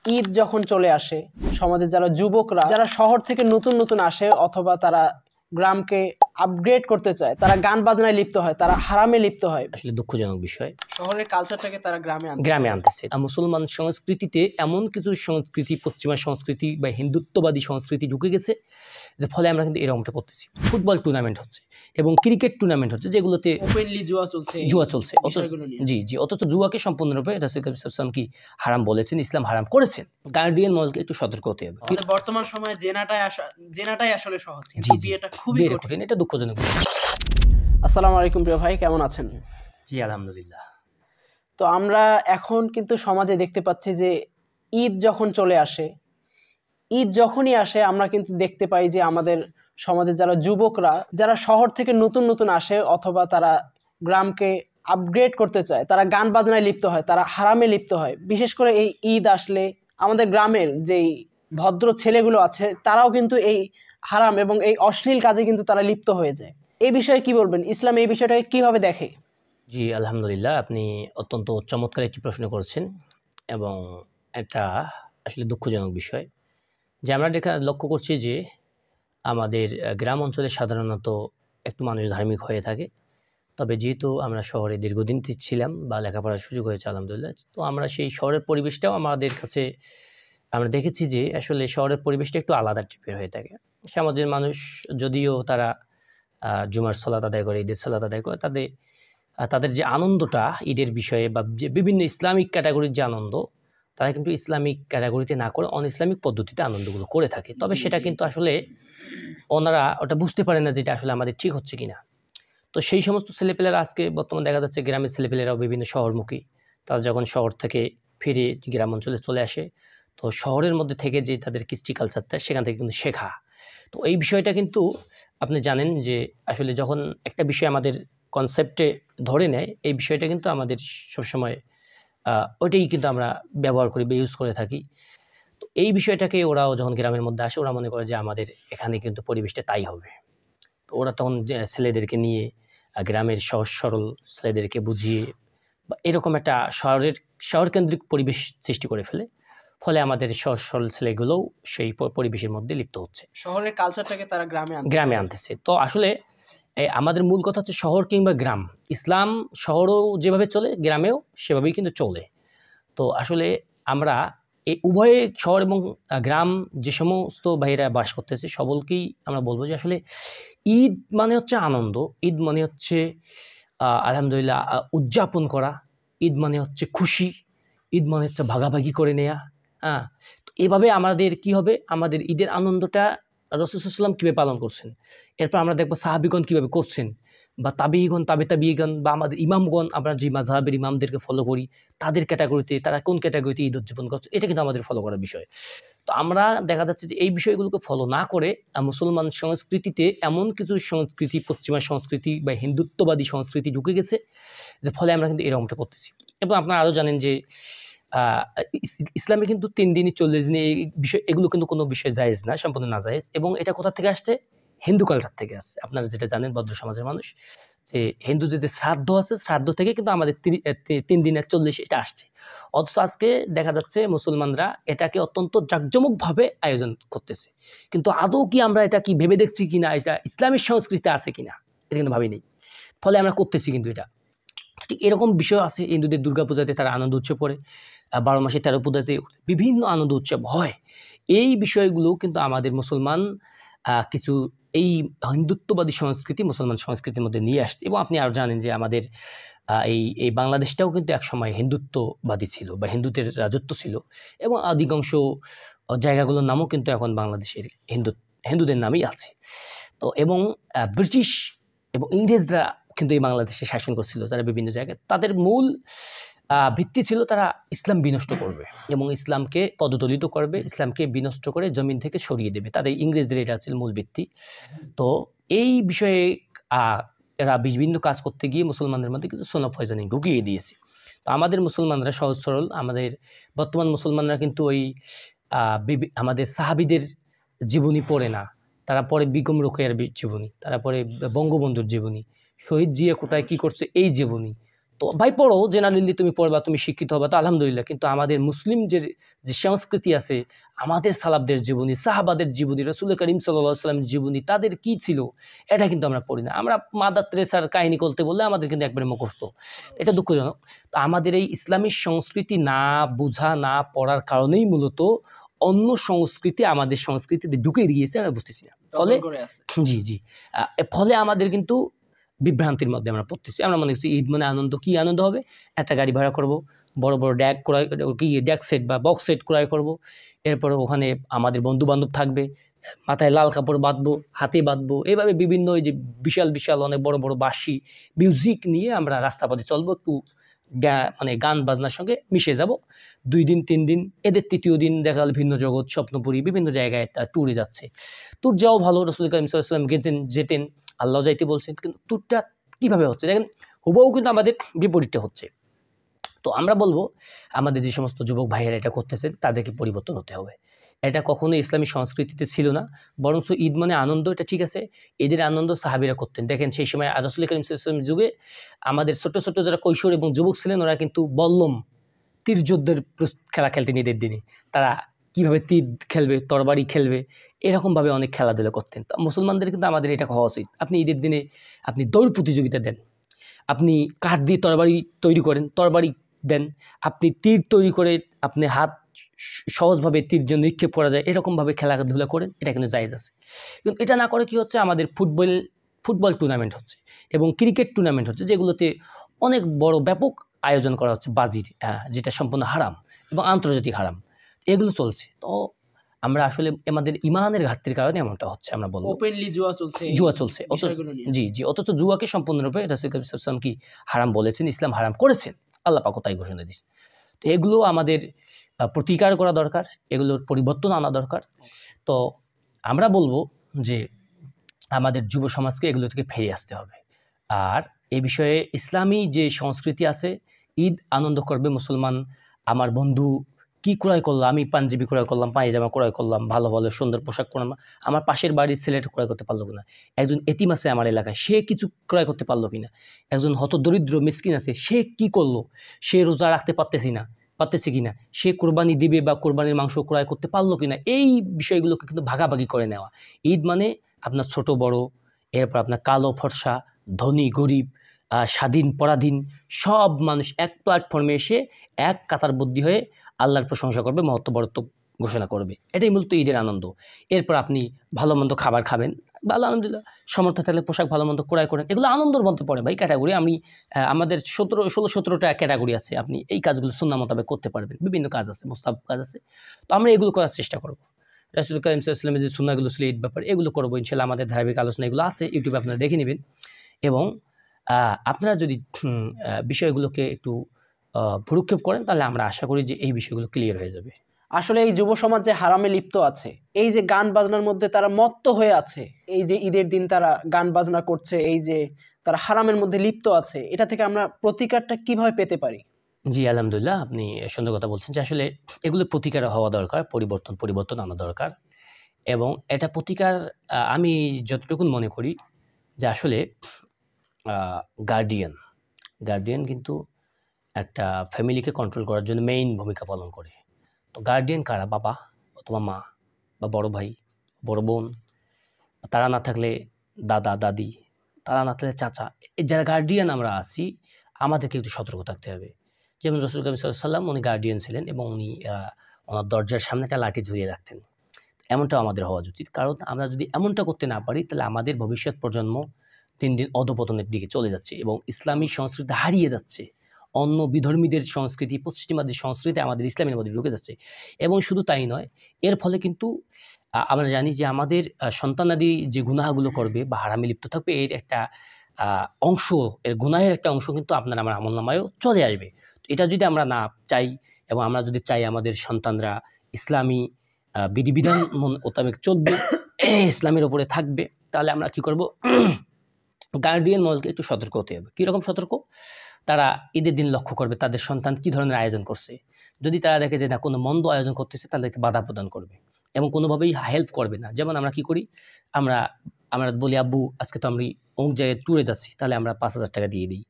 ঈদ যখন চলে আসে, সমাজের যারা যুবকরা যারা শহর থেকে নতুন নতুন আসে অথবা তারা গ্রামকে আপগ্রেড করতে চায়, তারা গান বাজনায় লিপ্ত হয়, তারা হারামে লিপ্ত হয়। আসলে দুঃখজনক বিষয়, শহরের কালচারটাকে তারা গ্রামে আনতেছে। মুসলমান সংস্কৃতিতে এমন কিছু সংস্কৃতি, পশ্চিমা সংস্কৃতি বা হিন্দুত্ববাদী সংস্কৃতি ঢুকে গেছে, যে ফলে আমরা কিন্তু এরকমটা করতেছি। ফুটবল টুর্নামেন্ট হচ্ছে এবং ক্রিকেট টুর্নামেন্ট হচ্ছে, যেগুলোতে ওপেনলি জুয়া চলছে। অথচ জুয়াকে সম্পূর্ণরূপে রাসূল কি হারাম বলেছেন, ইসলাম হারাম করেছেন। গার্ডিয়ান মহলকে একটু সতর্ক হতে হবে। বর্তমান সময়ে জেনাটাই আসলে সহজ, বিয়েটা খুবই কঠিন। এটা দুঃখজনক বিষয়। আসসালামু আলাইকুম প্রিয় ভাই, কেমন আছেন? জি আলহামদুলিল্লাহ। তো আমরা এখন কিন্তু সমাজে দেখতে পাচ্ছি যে ঈদ যখন চলে আসে, ঈদ যখনই আসে আমরা কিন্তু দেখতে পাই যে আমাদের সমাজের যারা যুবকরা যারা শহর থেকে নতুন নতুন আসে অথবা তারা গ্রামকে আপগ্রেড করতে চায়, তারা গান বাজনায় লিপ্ত হয়, তারা হারামে লিপ্ত হয়। বিশেষ করে এই ঈদ আসলে আমাদের গ্রামের যেই ভদ্র ছেলেগুলো আছে তারাও কিন্তু এই হারাম এবং এই অশ্লীল কাজে কিন্তু তারা লিপ্ত হয়ে যায়। এই বিষয়ে কি বলবেন? ইসলাম এই বিষয়টাকে কিভাবে দেখে? জি আলহামদুলিল্লাহ, আপনি অত্যন্ত চমৎকার একটি প্রশ্ন করেছেন এবং এটা আসলে দুঃখজনক বিষয় যে আমরা লক্ষ্য করছি যে আমাদের গ্রাম অঞ্চলে সাধারণত একটু মানুষ ধার্মিক হয়ে থাকে। তবে যেহেতু আমরা শহরে দীর্ঘদিন ছিলাম বা লেখাপড়ার সুযোগ হয়েছে আলহামদুলিল্লাহ, তো আমরা সেই শহরের পরিবেশটাও আমাদের কাছে আমরা দেখেছি যে আসলে শহরের পরিবেশটা একটু আলাদা টাইপের হয়ে থাকে। সমাজের মানুষ যদিও তারা জুমার সালাত আদায় করে, ঈদের সালাত আদায় করে, তাদের যে আনন্দটা ঈদের বিষয়ে বা যে বিভিন্ন ইসলামিক ক্যাটাগরির যে আনন্দ, তারা কিন্তু ইসলামিক ক্যাটাগরিতে না করে অন ইসলামিক পদ্ধতিতে আনন্দগুলো করে থাকে। তবে সেটা কিন্তু আসলে ওনারা ওটা বুঝতে পারে না যে এটা আসলে আমাদের ঠিক হচ্ছে কিনা। তো সেই সমস্ত ছেলেপেলেরা আজকে বর্তমানে দেখা যাচ্ছে গ্রামের ছেলেপেলেরাও বিভিন্ন শহরমুখী। তারা যখন শহর থেকে ফিরে গ্রাম অঞ্চলে চলে আসে, তো শহরের মধ্যে থেকে যে তাদের কৃষ্টি কালচারটা সেখান থেকে কিন্তু শেখা। তো এই বিষয়টা কিন্তু আপনি জানেন যে আসলে যখন একটা বিষয় আমাদের কনসেপ্টে ধরে নেয়, এই বিষয়টা কিন্তু আমাদের সবসময় ওইটাই কিন্তু আমরা ব্যবহার করি বা ইউজ করে থাকি। তো এই বিষয়টাকে ওরাও যখন গ্রামের মধ্যে আসে, ওরা মনে করে যে আমাদের এখানে কিন্তু পরিবেশটা তাই হবে। তো ওরা তখন ছেলেদেরকে নিয়ে গ্রামের সহজ সরল ছেলেদেরকে বুঝিয়ে বা এরকম একটা শহরকেন্দ্রিক পরিবেশ সৃষ্টি করে ফেলে। ফলে আমাদের সহজ সরল ছেলেগুলোও সেই পরিবেশের মধ্যে লিপ্ত হচ্ছে, শহরের কালচারটাকে তারা গ্রামে আনতেছে। তো আসলে আমাদের মূল কথা হচ্ছে শহর কিংবা গ্রাম। ইসলাম শহরও যেভাবে চলে, গ্রামেও সেভাবেই কিন্তু চলে। তো আসলে আমরা এই উভয়ে শহর এবং গ্রাম যে সমস্ত ভাইয়েরা বাস করতেছে সকলকেই আমরা বলবো যে আসলে ঈদ মানে হচ্ছে আনন্দ, ঈদ মানে হচ্ছে আলহামদুলিল্লাহ উদযাপন করা, ঈদ মানে হচ্ছে খুশি, ঈদ মানে হচ্ছে ভাগাভাগি করে নেয়া। হ্যাঁ, তো এভাবে আমাদের কি হবে, আমাদের ঈদের আনন্দটা রাসূল সাল্লাল্লাহু আলাইহি ওয়াসাল্লাম কীভাবে পালন করছেন, এরপর আমরা দেখবো সাহাবীগণ কীভাবে করছেন, বা তাবিঈগণ, তাবিঈগণ, বা আমাদের ইমামগণ, আমরা যে মাযহাবের ইমামদেরকে ফলো করি, তাদের ক্যাটাগরিতে তারা কোন ক্যাটাগরিতে ঈদ উদযাপন করছে, এটা কিন্তু আমাদের ফলো করার বিষয়। তো আমরা দেখা যাচ্ছে যে এই বিষয়গুলোকে ফলো না করে মুসলমান সংস্কৃতিতে এমন কিছু সংস্কৃতি, পশ্চিমা সংস্কৃতি বা হিন্দুত্ববাদী সংস্কৃতি ঢুকে গেছে, যে ফলে আমরা কিন্তু এরকমটা করতেছি। এবং আপনারা আরও জানেন যে ইসলামে কিন্তু 3 দিনই 40 দিনে এই বিষয়, এগুলো কিন্তু কোনো বিষয় জায়েজ না, সম্পূর্ণ নাজায়েজ। এবং এটা কোথা থেকে আসছে? হিন্দু কালচার থেকে আসছে। আপনারা যেটা জানেন ভদ্র সমাজের মানুষ, যে হিন্দুদের যে শ্রাদ্ধ আছে, শ্রাদ্ধ থেকে কিন্তু আমাদের 3 দিনের 40 এটা আসছে। অথচ আজকে দেখা যাচ্ছে মুসলমানরা এটাকে অত্যন্ত জাঁকজমকভাবে আয়োজন করতেছে। কিন্তু আদৌ কি আমরা এটা কি ভেবে দেখছি কিনা, এটা ইসলামের সংস্কৃতিতে আছে কিনা, এটা কিন্তু ভাবিনি। ফলে আমরা করতেছি কিন্তু এটা। ঠিক এরকম বিষয় আছে, হিন্দুদের দুর্গাপূজাতে তারা আনন্দ উৎসব করে, 12 মাসে 13 পূজাতে বিভিন্ন আনন্দ উৎসব হয়। এই বিষয়গুলো কিন্তু আমাদের মুসলমান কিছু এই হিন্দুত্ববাদী সংস্কৃতি মুসলমান সংস্কৃতির মধ্যে নিয়ে আসছে। এবং আপনি আরও জানেন যে আমাদের এই বাংলাদেশটাও কিন্তু একসময় হিন্দুত্ববাদী ছিল বা হিন্দুদের রাজত্ব ছিল, এবং অধিকাংশ জায়গাগুলোর নামও কিন্তু এখন বাংলাদেশের হিন্দুদের নামেই আছে। তো এবং ব্রিটিশ এবং ইংরেজরা কিন্তু এই বাংলাদেশে শাসন করছিল, যারা বিভিন্ন জায়গায় তাদের মূল ভিত্তি ছিল তারা ইসলাম বিনষ্ট করবে এবং ইসলামকে পদদলিত করবে, ইসলামকে বিনষ্ট করে জমিন থেকে সরিয়ে দেবে। তাদের ইংরেজদের এটা ছিল মূল ভিত্তি। তো এই বিষয়ে এরা বিভিন্ন কাজ করতে গিয়ে মুসলমানদের মধ্যে কিন্তু সোনা পয়জানি ঢুকিয়ে দিয়েছে। তো আমাদের মুসলমানরা সহজ সরল, আমাদের বর্তমান মুসলমানরা কিন্তু ওই আমাদের সাহাবীদের জীবনী পড়ে না, তারা পড়ে বেগম রোকেয়ার জীবনী, তারা পড়ে বঙ্গবন্ধুর জীবনী, শহীদ জিয়া কোটায় কী করছে এই জীবনী। তো ভাই পড়ো, জেনারেলি তুমি পড়বা, তুমি শিক্ষিত হবা, তো আলহামদুলিল্লাহ। কিন্তু আমাদের মুসলিম যে যে সংস্কৃতি আছে, আমাদের সালাফদের জীবনী, সাহাবাদের জীবনী, রাসূল করিম সাল্লাল্লাহু আলাইহি ওয়াসাল্লামের জীবনী, তাদের কি ছিল এটা কিন্তু আমরা পড়ি না। আমরা মাদার তেরেসার কাহিনী বলতে বললে আমাদের কিন্তু একবারে মুখস্থ। এটা দুঃখজনক। তো আমাদের এই ইসলামী সংস্কৃতি না বোঝা, না পড়ার কারণেই মূলত অন্য সংস্কৃতি আমাদের সংস্কৃতিতে ঢুকে গিয়েছে, আমরা বুঝতেছি না। ফলে করে আছে। জি, জি। ফলে আমাদের কিন্তু বিভ্রান্তির মধ্যে আমরা পড়তেছি। আমরা মনে করছি ঈদ মানে আনন্দ। কি আনন্দ হবে? একটা গাড়ি ভাড়া করব, বড়, বড় ড্যাক ক্রয়, কি ড্যাক সেট বা বক্স সেট ক্রয় করব। এরপরে ওখানে আমাদের বন্ধু-বান্ধব থাকবে। মাথায় লাল কাপড় বাঁধবো, হাতে বাঁধবো। এভাবে বিভিন্ন ওই যে বিশাল, বিশাল অনেক বড়, বড় বাঁশি, মিউজিক নিয়ে আমরা রাস্তাপথে চলবো। একটু মানে গান বাজনার সঙ্গে মিশে যাব। 2 দিন 3 দিন, এদের ৩য় দিন দেখা গেল ভিন্ন জগৎ, স্বপ্নপুরী, বিভিন্ন জায়গায় ট্যুরে যাচ্ছে। ট্যুর যাওয়া ভালো, রাসূল করিম সাল্লাল্লাহু আলাইহি ওয়াসাল্লাম যেতেন, আল্লাহ যাইতে বলছেন। কিন্তু ট্যুরটা কীভাবে হচ্ছে দেখেন, হুবহু কিন্তু আমাদের বিপরীতটা হচ্ছে। তো আমরা বলবো আমাদের যে সমস্ত যুবক ভাইয়েরা এটা করতেছেন তাদেরকে পরিবর্তন হতে হবে। এটা কখনোই ইসলামী সংস্কৃতিতে ছিল না। বরঞ্চ ঈদ মানে আনন্দ, এটা ঠিক আছে। ঈদের আনন্দ সাহাবীরা করতেন। দেখেন সেই সময় রাসূল করিম সাল্লাল্লাহু আলাইহি ওয়াসাল্লামের যুগে আমাদের ছোট, ছোট যারা কৈশোর এবং যুবক ছিলেন, ওরা কিন্তু বল্লম, তীর যুদ্ধের খেলা খেলতেন ঈদের দিনে। তারা কীভাবে তীর খেলবে, তরবারি খেলবে, এরকমভাবে অনেক খেলাধুলা করতেন। তো মুসলমানদের কিন্তু আমাদের এটা হওয়া উচিত। আপনি ঈদের দিনে আপনি দৌড় প্রতিযোগিতা দেন, আপনি কাঠ দিয়ে তরবারি তৈরি করেন, তরবারি দেন, আপনি তীর তৈরি করে আপনি হাত সহজভাবে তীর জন্য নিক্ষেপ করা যায়, এরকমভাবে খেলাধুলা করেন, এটা কিন্তু জায়েজ আছে। কিন্তু এটা না করে কি হচ্ছে, আমাদের ফুটবল টুর্নামেন্ট হচ্ছে এবং ক্রিকেট টুর্নামেন্ট হচ্ছে, যেগুলোতে অনেক বড় ব্যাপক আয়োজন করা হচ্ছে বাজির, যেটা সম্পূর্ণ হারাম এবং আন্তর্জাতিক হারাম, এগুলো চলছে। তো আমরা আসলে আমাদের ইমানের ঘাটতির কারণে এমনটা হচ্ছে, আমরা বলবো ওপেনলি জুয়া চলছে। জুয়া চলছে। জি, জি। অথচ জুয়াকে সম্পূর্ণরূপে রাসূল করিম সাল্লাল্লাহু আলাইহি ওয়াসাল্লাম কি হারাম বলেছেন, ইসলাম হারাম করেছেন, আল্লাহ পাকও তাই ঘোষণা দিয়েছেন। তো এগুলো আমাদের প্রতিকার করা দরকার, এগুলোর পরিবর্তন আনা দরকার। তো আমরা বলবো যে আমাদের যুব সমাজকে এগুলো থেকে ফিরে আসতে হবে। আর এ বিষয়ে ইসলামী যে সংস্কৃতি আছে, ঈদ আনন্দ করবে মুসলমান। আমার বন্ধু কি ক্রয় করলো, আমি পাঞ্জাবি ক্রয় করলাম, পায়জামা ক্রয় করলাম, ভালো ভালো সুন্দর পোশাক করলাম, আমার পাশের বাড়ির ছেলেটা ক্রয় করতে পারলো কিনা, একজন এতিম আছে আমার এলাকায়, সে কিছু ক্রয় করতে পারলো কিনা, একজন হতদরিদ্র মিসকিন আছে, সে কি করলো, সে রোজা রাখতে পারতেছে কিনা, সে কোরবানি দিবে বা কোরবানির মাংস ক্রয় করতে পারলো কিনা, এই বিষয়গুলোকে কিন্তু ভাগাভাগি করে নেওয়া। ঈদ মানে আপনার ছোট বড়, এরপর আপনার কালো ফর্সা, ধনী গরিব, স্বাধীন পরাধীন, সব মানুষ এক প্ল্যাটফর্মে এসে এক কাতার বুদ্ধি হয়ে আল্লাহর প্রশংসা করবে, মহত্ব বরত্ব ঘোষণা করবে। এটাই মূলত ঈদের আনন্দ। এরপর আপনি ভালো মন্দ খাবার খাবেন, ভালো আলহামদুলিল্লাহ, সমর্থ থাকলে পোশাক ভালো মন্দ ক্রয় করেন, এগুলো আনন্দের মধ্যে পড়ে ভাই, ক্যাটাগরি। আমি আমাদের 16-17টা ক্যাটাগরি আছে, আপনি এই কাজগুলো সুন্নাহ মোতাবেক করতে পারবেন। বিভিন্ন কাজ আছে, মুস্তাহাব কাজ আছে, তো আমরা এগুলো করার চেষ্টা করব। রাসূল করিম সাল্লাল্লাহু আলাইহি ওয়াসাল্লামের যে সুন্নাহগুলো ছিল ঈদ ব্যাপারে, এগুলো করবো ইনশাআল্লাহ। আমাদের ধারাবাহিক আলোচনা এগুলো আছে, ইউটিউবে আপনারা দেখে নেবেন। এবং আপনারা যদি বিষয়গুলোকে একটু ভ্রুক্ষেপ করেন, তাহলে আমরা আশা করি যে এই বিষয়গুলো ক্লিয়ার হয়ে যাবে। আসলে এই যুব সমাজ যে হারামে লিপ্ত আছে, এই যে গান বাজনার মধ্যে তারা মত্ত হয়ে আছে, এই যে ঈদের দিন তারা গান বাজনা করছে, এই যে তারা হারামের মধ্যে লিপ্ত আছে, এটা থেকে আমরা প্রতিকারটা কিভাবে পেতে পারি? জি, আলহামদুলিল্লাহ, আপনি সুন্দর কথা বলছেন যে আসলে এগুলো প্রতিকার হওয়া দরকার, পরিবর্তন আনা দরকার। এবং এটা প্রতিকার আমি যতটুকু মনে করি যে আসলে গার্ডিয়ান কিন্তু একটা ফ্যামিলিকে কন্ট্রোল করার জন্য মেইন ভূমিকা পালন করে। তো গার্ডিয়ান কারা? বাবা অথবা মা বা বড় ভাই, বড় বোন, তারা না থাকলে দাদা দাদি, তারা না থাকলে চাচা, যারা গার্ডিয়ান আমরা আছি, আমাদেরকে একটু সতর্ক থাকতে হবে। যেমন রাসূল করিম সাল্লাল্লাহু আলাইহি ওয়াসাল্লাম, উনি গার্ডিয়ান ছিলেন এবং উনি ওনার দরজার সামনে একটা লাঠি ঝুলিয়ে রাখতেন। এমনটাও আমাদের হওয়া উচিত, কারণ আমরা যদি এমনটা করতে না পারি, তাহলে আমাদের ভবিষ্যৎ প্রজন্ম দিন দিন অধপতনের দিকে চলে যাচ্ছে এবং ইসলামী সংস্কৃতি হারিয়ে যাচ্ছে। অন্য বিধর্মীদের সংস্কৃতি, পশ্চিমাদের সংস্কৃতি আমাদের ইসলামের মধ্যে ঢুকে যাচ্ছে। এবং শুধু তাই নয়, এর ফলে কিন্তু আমরা জানি যে আমাদের সন্তানাদি যে গুনাহগুলো করবে বা হারামে লিপ্ত থাকবে, এর একটা অংশ, এর গুনাহের একটা অংশ কিন্তু আপনার আমার আমলনামায়ও চলে আসবে। তো এটা যদি আমরা না চাই এবং আমরা যদি চাই আমাদের সন্তানরা ইসলামী বিধিবিধান মোতাবেক চলবে, ইসলামের ওপরে থাকবে, তাহলে আমরা কি করব? গার্ডিয়ান মহলকে একটু সতর্ক হতে হবে। কীরকম সতর্ক? তারা ঈদের দিন লক্ষ্য করবে তাদের সন্তান কী ধরনের আয়োজন করছে। যদি তারা দেখে যে না কোনো মন্দ আয়োজন করতেছে, তাদেরকে বাধা প্রদান করবে এবং কোনোভাবেই হেল্প করবে না। যেমন আমরা কি করি, আমরা বলি আব্বু আজকে তো আমরা অমুক জায়গায় ট্যুরে যাচ্ছি, তাহলে আমরা 5,000 টাকা দিয়ে দিই।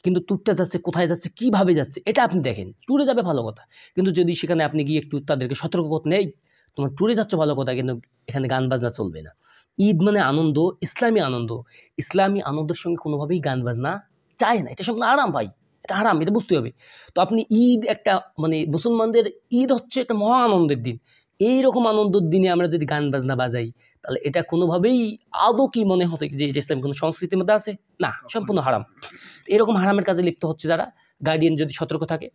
কিন্তু ট্যুরটা যাচ্ছে কোথায় যাচ্ছে, কীভাবে যাচ্ছে, এটা আপনি দেখেন। ট্যুরে যাবে ভালো কথা, কিন্তু যদি সেখানে আপনি গিয়ে একটু তাদেরকে সতর্ক করতে নেই, তোমার ট্যুরে যাচ্ছ ভালো কথা, কিন্তু এখানে গান বাজনা চলবে না। ঈদ মানে আনন্দ, ইসলামী আনন্দ। ইসলামী আনন্দের সঙ্গে কোনোভাবেই গান বাজনা চায় না, এটা সম্পূর্ণ আরাম ভাই, এটা আরাম, এটা বুঝতে হবে। তো আপনি ঈদ একটা মানে মুসলমানদের ঈদ হচ্ছে একটা মহা আনন্দের দিন, এইরকম আনন্দের দিনে আমরা যদি গান বাজনা বাজাই, তাহলে এটা কোনোভাবেই আদৌ কি মনে হতো যে এটা ইসলাম কোনো সংস্কৃতির মধ্যে আছে? না, সম্পূর্ণ হারাম। এরকম হারামের কাজে লিপ্ত হচ্ছে যারা, গার্ডিয়ান যদি সতর্ক থাকে,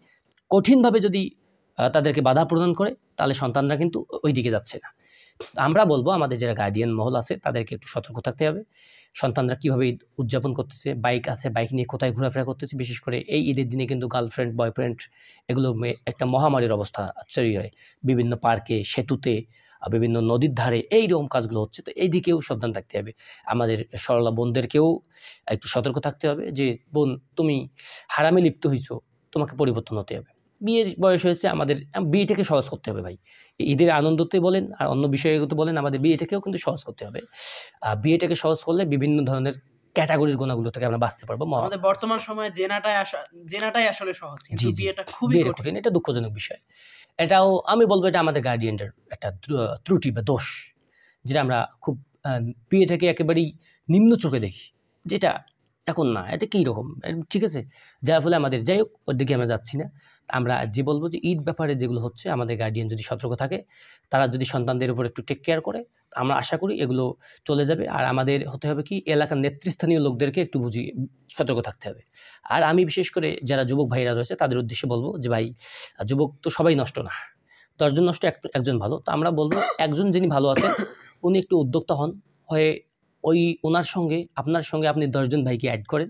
কঠিনভাবে যদি তাদেরকে বাধা প্রদান করে, তাহলে সন্তানরা কিন্তু ওই দিকে যাচ্ছে না। আমরা বলবো আমাদের যারা গার্ডিয়ান মহল আছে তাদেরকে একটু সতর্ক থাকতে হবে। সন্তানরা কীভাবে ঈদ উদযাপন করতেছে, বাইক আছে, বাইক নিয়ে কোথায় ঘোরাফেরা করতেছে, বিশেষ করে এই ঈদের দিনে কিন্তু গার্লফ্রেন্ড বয়ফ্রেন্ড এগুলো একটা মহামারীর অবস্থা তৈরি হয়। বিভিন্ন পার্কে, সেতুতে, বিভিন্ন নদীর ধারে এইরকম কাজগুলো হচ্ছে। তো এই দিকেও সাবধান থাকতে হবে। আমাদের সরলা বোনদেরকেও একটু সতর্ক থাকতে হবে যে বোন, তুমি হারামে লিপ্ত হইছো, তোমাকে পরিবর্তন হতে হবে। বিয়ের বয়স হয়েছে, আমাদের বিয়েটাকে সহজ করতে হবে ভাই। ঈদের আনন্দতে বলেন আর অন্য বিষয়গুলোতে বলেন, আমাদের বিয়েটাকেও কিন্তু সহজ করতে হবে। বিয়েটাকে সহজ করলে বিভিন্ন ধরনের ক্যাটাগরির গুণাগুলো থেকে আমরা বাঁচতে পারবো। আমাদের বর্তমান সময়ে জেনাটাই আসলে সহজ, কিন্তু বিয়েটা খুবই কঠিন। এটা দুঃখজনক বিষয়। এটাও আমি বলবো এটা আমাদের গার্ডিয়ানদের একটা ত্রুটি বা দোষ, যেটা আমরা খুব বিয়েটাকে একেবারেই নিম্ন চোখে দেখি, যেটা এখন না, এটা কী রকম, ঠিক আছে, যার ফলে আমাদের, যাই হোক ওর দিকে আমরা যাচ্ছি না। আমরা যে বলবো যে ঈদ ব্যাপারে যেগুলো হচ্ছে, আমাদের গার্ডিয়ান যদি সতর্ক থাকে, তারা যদি সন্তানদের উপর একটু টেক কেয়ার করে, আমরা আশা করি এগুলো চলে যাবে। আর আমাদের হতে হবে কি, এলাকার নেতৃস্থানীয় লোকদেরকে একটু বুঝিয়ে সতর্ক থাকতে হবে। আর আমি বিশেষ করে যারা যুবক ভাইরা রয়েছে তাদের উদ্দেশ্যে বলবো যে ভাই, যুবক তো সবাই নষ্ট না, 10 জন নষ্ট একজন ভালো। তো আমরা বলবো একজন যিনি ভালো আছেন উনি একটু উদ্যোক্তা হন, হয়ে ওই ওনার সঙ্গে আপনার সঙ্গে আপনি 10 জন ভাইকে অ্যাড করে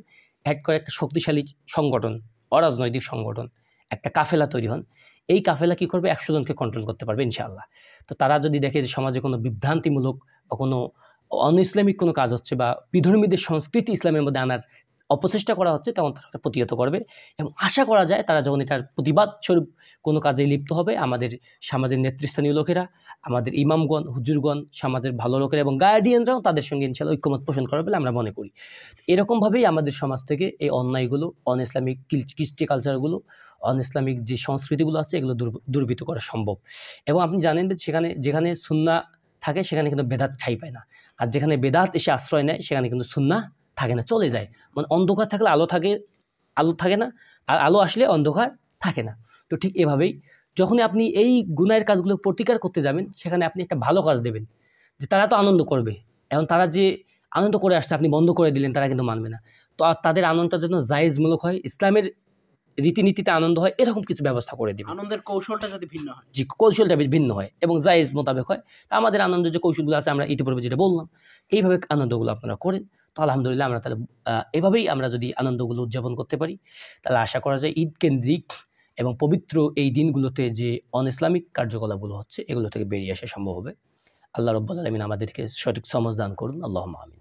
একটা শক্তিশালী সংগঠন, অরাজনৈতিক সংগঠন, একটা কাফেলা তৈরি হন। এই কাফেলা কী করবে, 100 জনকে কন্ট্রোল করতে পারবে ইনশাআল্লাহ। তো তারা যদি দেখে যে সমাজে কোনো বিভ্রান্তিমূলক বা কোনো অনইসলামিক কোনো কাজ হচ্ছে, বা বিধর্মীদের সংস্কৃতি ইসলামের মধ্যে আনার অপচেষ্টা করা হচ্ছে, তখন তারা প্রতিহত করবে। এবং আশা করা যায় তারা যখন এটার প্রতিবাদ স্বরূপ কোনো কাজে লিপ্ত হবে, আমাদের সমাজের নেতৃস্থানীয় লোকেরা, আমাদের ইমামগণ, হুজুরগণ, সমাজের ভালো লোকেরা এবং গার্ডিয়ানরাও তাদের সঙ্গে ইনশাআল্লাহ ঐক্যমত পোষণ করবে বলে আমরা মনে করি। এরকমভাবেই আমাদের সমাজ থেকে এই অন্যায়গুলো, অনইসলামিক কৃষ্টি কালচারগুলো, অনইসলামিক যে সংস্কৃতিগুলো আছে, এগুলো দুর্বৃত্ত করা সম্ভব। এবং আপনি জানেন যে যেখানে সুন্নাহ থাকে সেখানে কিন্তু বেদাত ঠাঁই পায় না, আর যেখানে বেদাত এসে আশ্রয় নেয় সেখানে কিন্তু সুন্নাহ থাকে না, চলে যায়। মানে অন্ধকার থাকলে আলো থাকে না, আর আলো আসলে অন্ধকার থাকে না। তো ঠিক এভাবেই যখনই আপনি এই গুনাহের কাজগুলো প্রতিকার করতে যাবেন, সেখানে আপনি একটা ভালো কাজ দেবেন, যে তারা তো আনন্দ করবে। এখন তারা যে আনন্দ করে আসছে, আপনি বন্ধ করে দিলেন, তারা কিন্তু মানবে না। তো আর তাদের আনন্দটা যেন জায়েজমূলক হয়, ইসলামের রীতিনীতিতে আনন্দ হয়, এরকম কিছু ব্যবস্থা করে দিবেন। আনন্দের কৌশলটা যদি ভিন্ন হয়, জি, কৌশলটা ভিন্ন হয় এবং জায়েজ মোতাবেক হয়। তা আমাদের আনন্দের যে কৌশলগুলো আছে, আমরা ইতিপূর্বে যেটা বললাম, এইভাবে আনন্দগুলো আপনারা করেন। তো আলহামদুলিল্লাহ, আমরা তাহলে এভাবেই আমরা যদি আনন্দগুলো উদযাপন করতে পারি, তাহলে আশা করা যায় ঈদ কেন্দ্রিক এবং পবিত্র এই দিনগুলোতে যে অনইসলামিক কার্যকলাপগুলো হচ্ছে, এগুলো থেকে বেরিয়ে আসা সম্ভব হবে। আল্লাহ রাব্বুল আলামিন আমাদেরকে সঠিক সমঝ দান করুন। আল্লাহুম্মা আমিন।